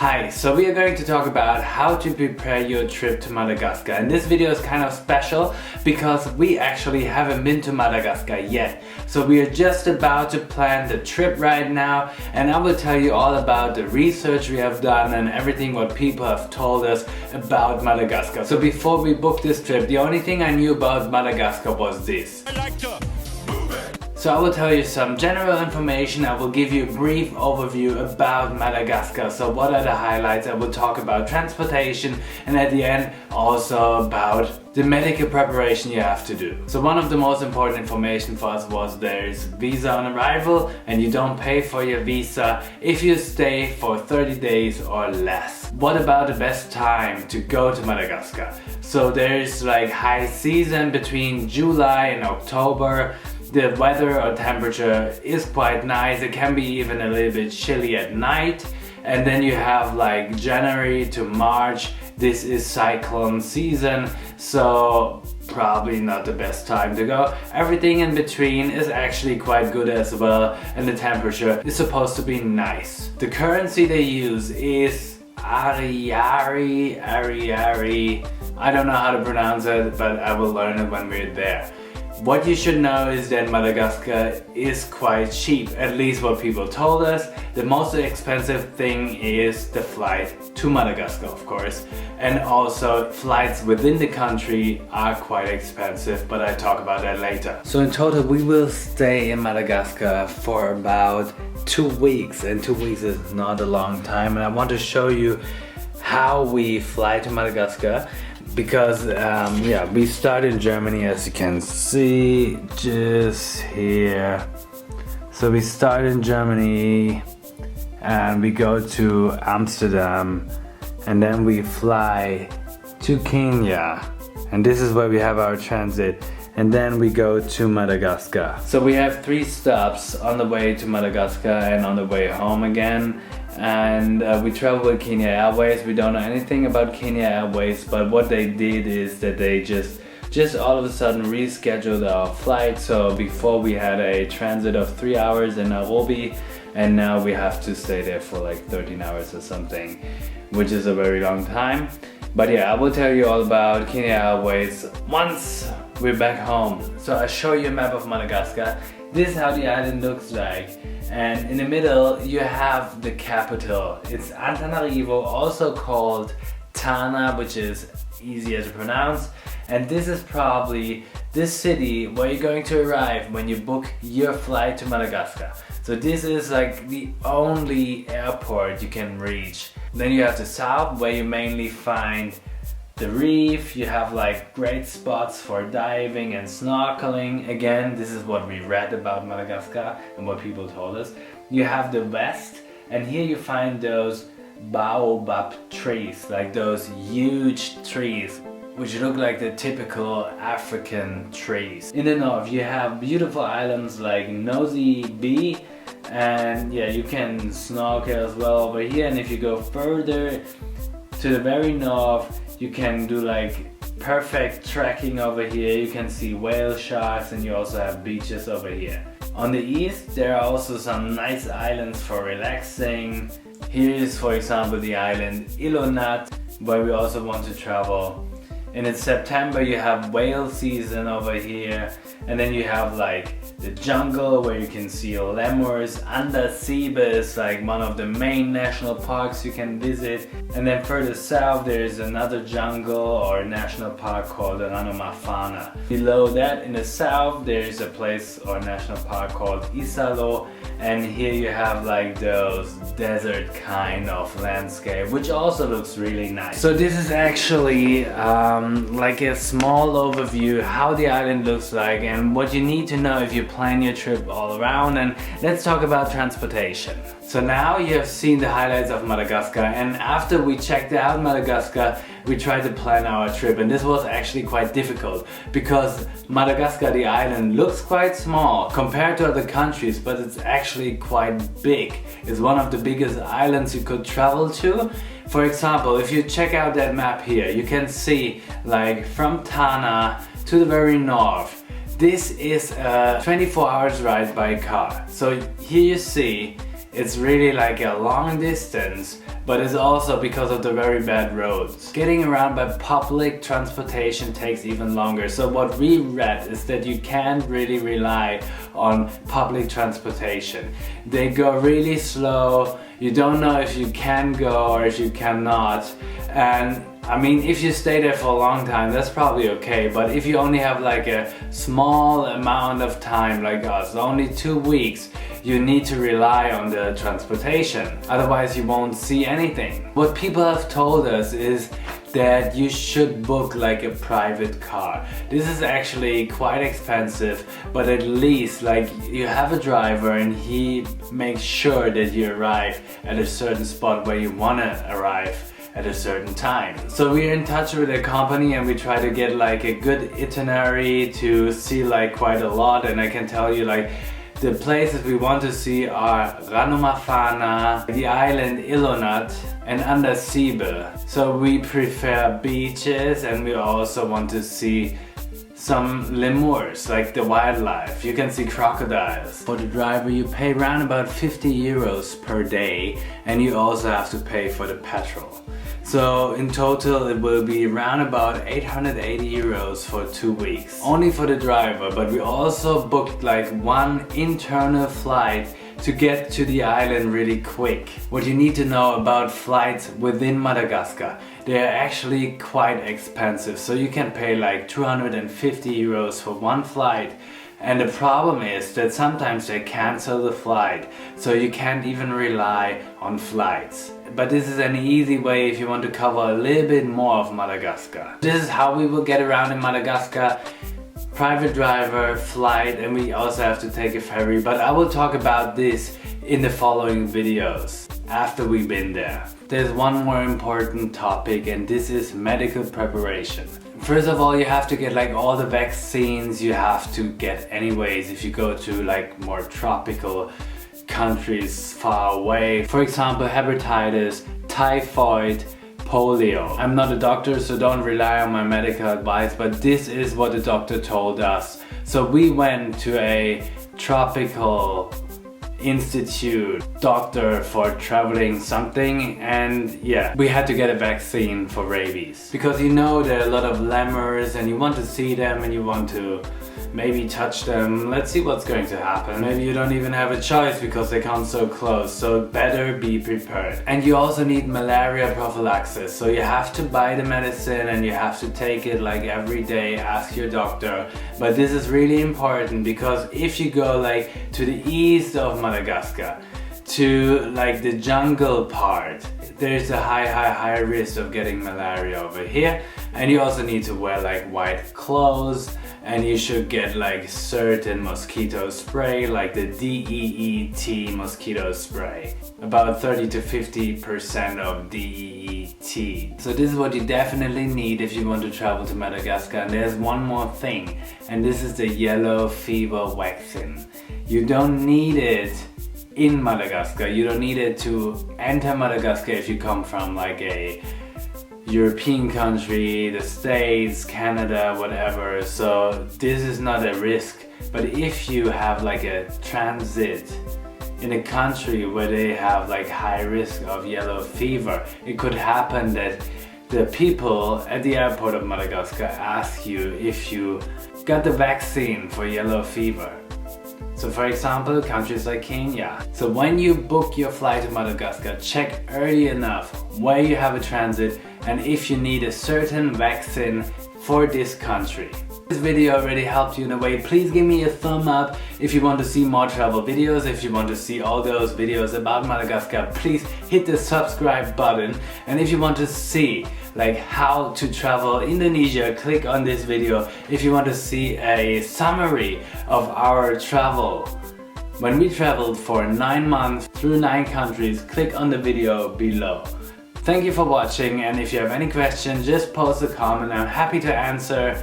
Hi, so we are going to talk about how to prepare your trip to Madagascar, and this video is kind of special because we actually haven't been to Madagascar yet. So we are just about to plan the trip right now, and I will tell you all about the research we have done and everything what people have told us about Madagascar. So before we booked this trip, the only thing I knew about Madagascar was this. So I will tell you some general information, I will give you a brief overview about Madagascar. So what are the highlights? I will talk about transportation and at the end also about the medical preparation you have to do. So one of the most important information for us was there is visa on arrival and you don't pay for your visa if you stay for 30 days or less. What about the best time to go to Madagascar? So there's like high season between July and October. The weather or temperature is quite nice. It can be even a little bit chilly at night. And then you have like January to March. This is cyclone season, so probably not the best time to go. Everything in between is actually quite good as well, and the temperature is supposed to be nice. The currency they use is Ariari. I don't know how to pronounce it, but I will learn it when we're there. What you should know is that Madagascar is quite cheap, at least what people told us. The most expensive thing is the flight to Madagascar, of course, and also flights within the country are quite expensive, but I talk about that later. So in total we will stay in Madagascar for about 2 weeks, and 2 weeks is not a long time, and I want to show you how we fly to Madagascar. Because we start in Germany, as you can see just here. So we start in Germany and we go to Amsterdam and then we fly to Kenya, and this is where we have our transit, and then we go to Madagascar. So we have 3 stops on the way to Madagascar and on the way home again. And we travel with Kenya Airways. We don't know anything about Kenya Airways, but what they did is that they just all of a sudden rescheduled our flight. So before we had a transit of 3 hours in Nairobi, and now we have to stay there for like 13 hours or something, which is a very long time. But yeah, I will tell you all about Kenya Airways once we're back home. So I show you a map of Madagascar. This is how the island looks like. And in the middle you have the capital. It's Antananarivo, also called Tana, which is easier to pronounce. And this is probably the city where you're going to arrive when you book your flight to Madagascar. So this is like the only airport you can reach. Then you have the south, where you mainly find the reef. You have like great spots for diving and snorkeling. Again, this is what we read about Madagascar and what people told us. You have the west, and here you find those baobab trees, like those huge trees which look like the typical African trees. In the north you have beautiful islands like Nosy Be, and yeah, you can snorkel as well over here. And if you go further to the very north, you can do like perfect trekking over here. You can see whale sharks, and you also have beaches over here. On the east there are also some nice islands for relaxing. Here is, for example, the island Ilonat, where we also want to travel. And in September you have whale season over here, and then you have like the jungle where you can see lemurs. Andasibe is like one of the main national parks you can visit. And then further south there is another jungle or national park called Ranomafana. Below that in the south there is a place or national park called Isalo, and here you have like those desert kind of landscape, which also looks really nice. So this is actually like a small overview how the island looks like and what you need to know if you plan your trip all around. And let's talk about transportation. So now you have seen the highlights of Madagascar, and after we checked out Madagascar we tried to plan our trip, and this was actually quite difficult because Madagascar, the island, looks quite small compared to other countries, but it's actually quite big. It's one of the biggest islands you could travel to. For example, if you check out that map here, you can see like from Tana to the very north. This is a 24 hours ride by car. So here you see it's really like a long distance but it's also because of the very bad roads. Getting around by public transportation takes even longer. So what we read is that you can't really rely on public transportation. They go really slow, you don't know if you can go or if you cannot, and I mean, if you stay there for a long time, that's probably okay, but if you only have like a small amount of time like us, only 2 weeks, you need to rely on the transportation, otherwise you won't see anything. What people have told us is that you should book like a private car. This is actually quite expensive, but at least like you have a driver and he makes sure that you arrive at a certain spot where you want to arrive at a certain time. So we're in touch with a company and we try to get like a good itinerary to see like quite a lot, and I can tell you like the places we want to see are Ranomafana, the island Ilonat and Andasibe. So we prefer beaches and we also want to see some lemurs, like the wildlife. You can see crocodiles. For the driver you pay around about 50 euros per day, and you also have to pay for the petrol. So in total it will be around about 880 euros for 2 weeks. Only for the driver, but we also booked like one internal flight to get to the island really quick. What you need to know about flights within Madagascar, they are actually quite expensive. So you can pay like 250 euros for one flight. And the problem is that sometimes they cancel the flight, so you can't even rely on flights. But this is an easy way if you want to cover a little bit more of Madagascar. This is how we will get around in Madagascar. Private driver, flight, and we also have to take a ferry, but I will talk about this in the following videos after we've been there. There's one more important topic, and this is medical preparation. First of all, you have to get like all the vaccines you have to get anyways if you go to like more tropical countries far away. For example, hepatitis, typhoid, polio. I'm not a doctor, so don't rely on my medical advice, but this is what the doctor told us. So we went to a tropical institute doctor for traveling something, and yeah, we had to get a vaccine for rabies. Because you know there are a lot of lemurs and you want to see them and you want to maybe touch them. Let's see what's going to happen. Maybe you don't even have a choice because they come so close, so better be prepared. And you also need malaria prophylaxis, so you have to buy the medicine and you have to take it like every day, ask your doctor. But this is really important because if you go like to the east of Madagascar, to like the jungle part, there's a high risk of getting malaria over here. And you also need to wear like white clothes, and you should get like certain mosquito spray, like the DEET mosquito spray. About 30 to 50% of DEET. So this is what you definitely need if you want to travel to Madagascar. And there's one more thing, and this is the yellow fever vaccine. You don't need it in Madagascar. You don't need it to enter Madagascar if you come from like a European country, the States, Canada, whatever. So this is not a risk. But if you have like a transit in a country where they have like high risk of yellow fever, it could happen that the people at the airport of Madagascar ask you if you got the vaccine for yellow fever. So for example, countries like Kenya. So when you book your flight to Madagascar, check early enough where you have a transit and if you need a certain vaccine for this country. This video already helped you in a way. Please give me a thumb up if you want to see more travel videos. If you want to see all those videos about Madagascar, please hit the subscribe button. And if you want to see like how to travel Indonesia, click on this video. If you want to see a summary of our travel when we traveled for 9 months through 9 countries, click on the video below. Thank you for watching, and if you have any questions, just post a comment. I'm happy to answer.